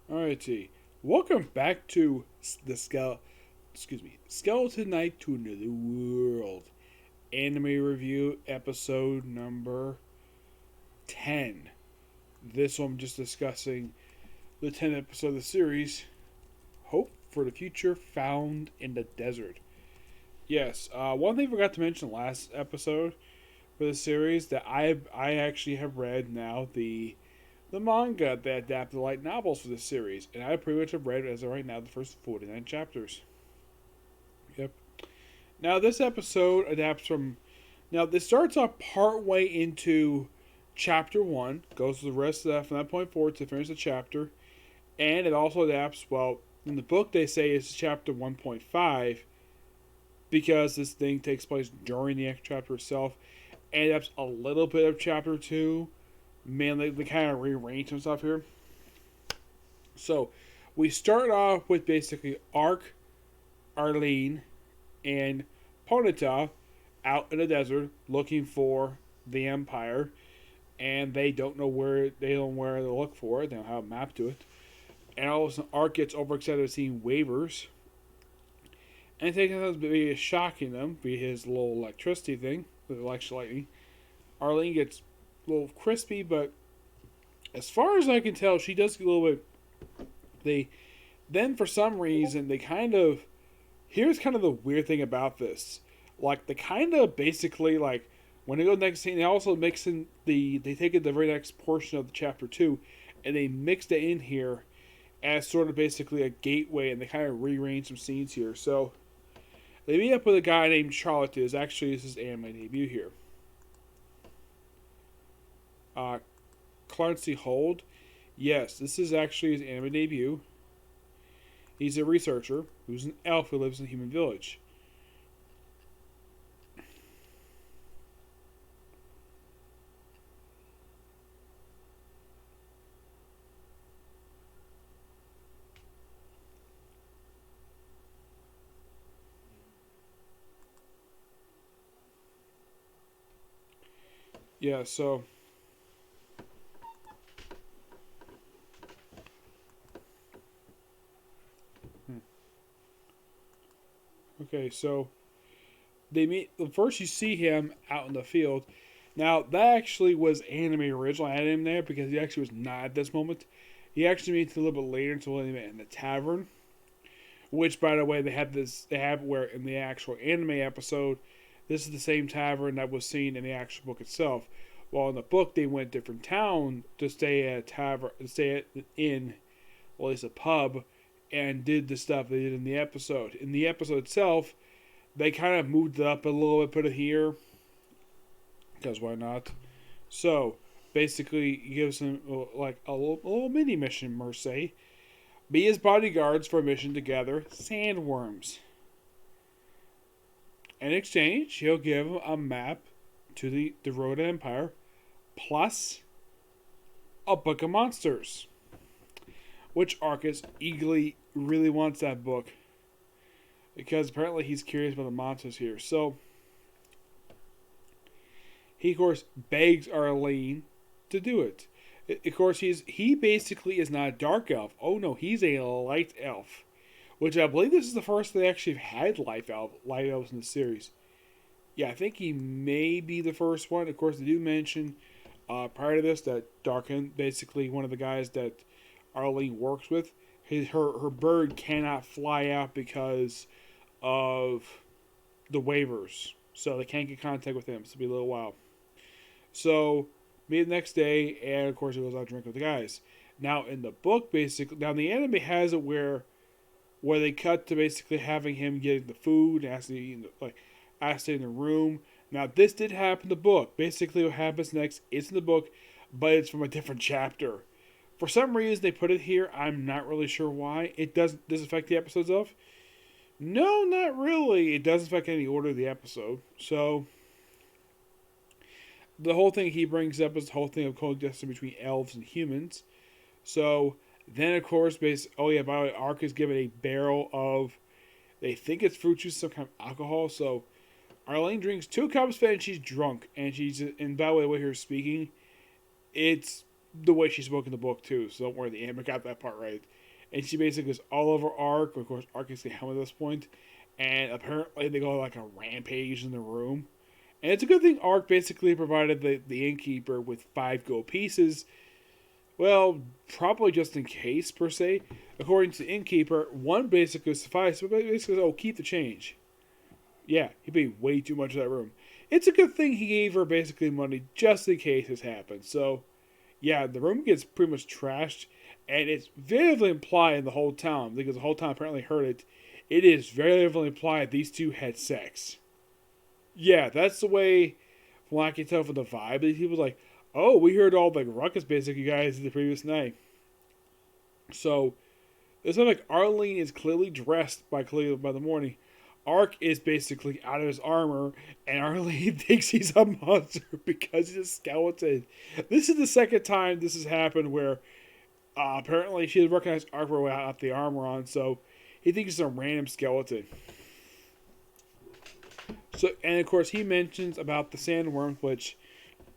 Alrighty, welcome back to the Skeleton Knight to Another World anime review episode number 10. This one I'm just discussing the 10th episode of the series, Hope for the Future Found in the Desert. Yes, one thing I forgot to mention last episode for the series that I actually have read now the manga that adapted the light novels for this series, and I pretty much have read as of right now the first 49 chapters. Yep. Now this episode adapts from. Now this starts off part way into chapter one, goes to the rest of that from that point forward to finish the chapter, and it also adapts. Well, in the book they say it's chapter 1.5 because this thing takes place during the actual chapter itself, and adapts a little bit of chapter two. Man, they kind of rearrange some stuff here. So we start off with basically Ark, Arlene, and Ponyta out in the desert looking for the Empire, and they don't know where to look for it. They don't have a map to it. And all of a sudden, Ark gets overexcited at seeing waivers, and thinking that's be shocking them, be his little electricity thing with electric lightning. Arlene gets a little crispy, but as far as I can tell, she does get a little bit. They then for some reason they kind of here's kind of the weird thing about this. Like they kind of basically like when they go to the next scene, they also mix in they take it the very next portion of the chapter two, and they mixed it in here as sort of basically a gateway, and they kind of rearrange some scenes here. So they meet up with a guy named Charlotte. Is actually this is anime debut here. Uh, Clancy Hold. Yes, this is actually his anime debut. He's a researcher who's an elf who lives in a human village. Yeah, so okay, so they meet first you see him out in the field. Now that actually was anime original. I had him there because he actually was not at this moment. He actually meets a little bit later until they met in the tavern. Which by the way they have where in the actual anime episode, this is the same tavern that was seen in the actual book itself. While in the book they went different town to stay at a tavern to stay at an inn, or at least a pub, and did the stuff they did in the episode. In the episode itself, they kind of moved it up a little bit, put it here, because why not? So basically, he gives him like a little mini mission, Mercy. Be his bodyguards for a mission to gather sandworms. In exchange, he'll give him a map to the Road to Empire, plus a book of monsters, which Arcus eagerly really wants that book because apparently he's curious about the monsters here. So he of course begs Arlene to do it. Of course, he basically is not a dark elf. Oh no, he's a light elf, which I believe this is the first they actually had light elves in the series. Yeah, I think he may be the first one. Of course, they do mention prior to this that Darkin, basically one of the guys that Arlene works with, her bird cannot fly out because of the waivers, so they can't get contact with him. So it'll be a little while. So meet the next day, and of course he goes out drinking with the guys. Now in the book, basically, now the anime has it where they cut to basically having him getting the food, asking like asking in the room. Now this did happen in the book. Basically, what happens next is in the book, but it's from a different chapter. For some reason, they put it here. I'm not really sure why. It does affect the episodes of? No, not really. It doesn't affect any order of the episode. So the whole thing he brings up is the whole thing of coexistence between elves and humans. So then, of course, oh yeah, by the way, Ark is given a barrel of, they think it's fruit juice, some kind of alcohol. So Arlene drinks 2 cups of it and she's drunk. And by the way, what you're speaking, it's the way she spoke in the book too. So don't worry, the anime got that part right. And she basically goes all over Arc. Of course, Arc is the helmet at this point, and apparently they go like a rampage in the room. And it's a good thing Arc basically provided the innkeeper with 5 gold pieces. Well, probably just in case per se. According to the innkeeper, one basically suffice, but basically, oh, keep the change. Yeah, he paid way too much for that room. It's a good thing he gave her basically money just in case this happens. So, yeah, the room gets pretty much trashed, and it's vividly implied in the whole town, because the whole town apparently heard it. It is very vividly implied these two had sex. Yeah, that's the way, from what I can tell from the vibe, these people like, oh, we heard all the ruckus basic you guys did the previous night. So, it's not like Arlene is clearly dressed by the morning. Arc is basically out of his armor, and Arlene thinks he's a monster because he's a skeleton. This is the second time this has happened where apparently she has recognized Arc without the armor on, so he thinks it's a random skeleton. So, and of course, he mentions about the sandworms, which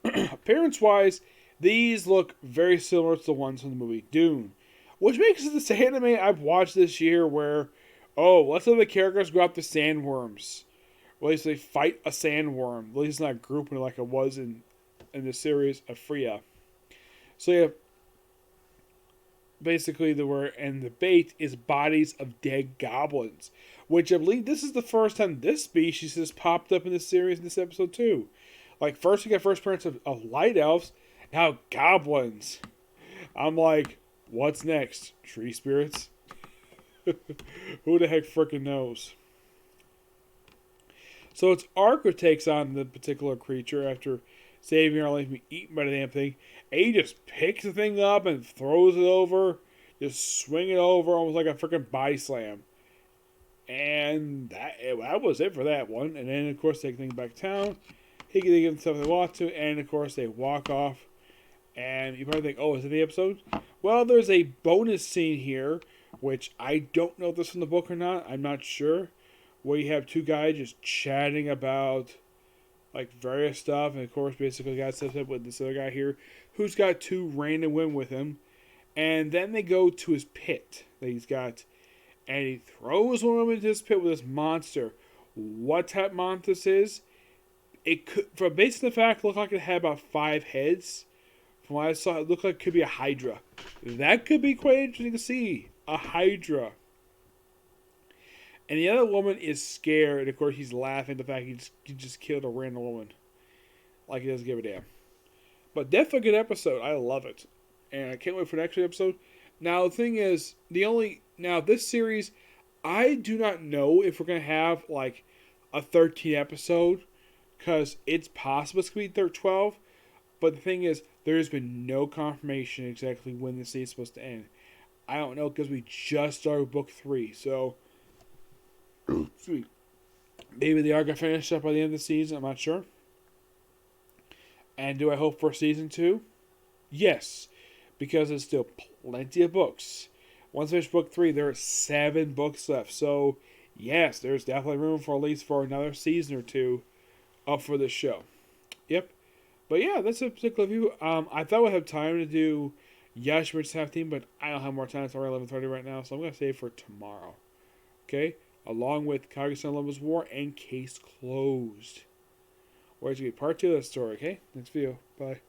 appearance-wise, these look very similar to the ones from the movie Dune, which makes it this anime I've watched this year where, oh, let's have the characters go after sandworms. Or at least they fight a sandworm. At least not grouping like it was in the series of Freya. So yeah, basically the bait is bodies of dead goblins, which I believe this is the first time this species has popped up in the series in this episode too. Like first we got first appearance of light elves, now goblins. I'm like, what's next? Tree spirits? Who the heck frickin' knows? So it's Arc who takes on the particular creature after saving our life being eaten by the damn thing. And he just picks the thing up and throws it over. Just swing it over almost like a freaking body slam. And that was it for that one. And then, of course, they take the thing back to town. He can give them stuff they want to. And, of course, they walk off. And you probably think, oh, is it the episode? Well, there's a bonus scene here, which I don't know if this is in the book or not. I'm not sure. Where you have two guys just chatting about like various stuff, and of course, basically, got set up with this other guy here, who's got 2 random women with him, and then they go to his pit that he's got, and he throws one of them into his pit with this monster. What type monster this is? It could, for based on the fact, it looked like it had about 5 heads. From what I saw, it looked like it could be a Hydra. That could be quite interesting to see. A Hydra. And the other woman is scared. And of course, he's laughing at the fact he just killed a random woman. Like he doesn't give a damn. But definitely a good episode. I love it. And I can't wait for the next episode. Now, the thing is, this series, I do not know if we're going to have like a 13 episode. Because it's possible it's going to be 12. But the thing is, there has been no confirmation exactly when the season's supposed to end. I don't know because we just started book 3. So, sweet. Maybe they are going to finish up by the end of the season. I'm not sure. And do I hope for season 2? Yes. Because there's still plenty of books. Once I finish book 3, there are 7 books left. So, yes, there's definitely room for at least for another season or 2 up for this show. Yep. But yeah, that's a particular view. I thought we'd have time to do Yashima 17, but I don't have more time. It's already 11:30 right now, so I'm going to save it for tomorrow. Okay? Along with Kaguya-sama Olympus War and Case Closed. Where's going to be part 2 of that story, okay? Next video. Bye.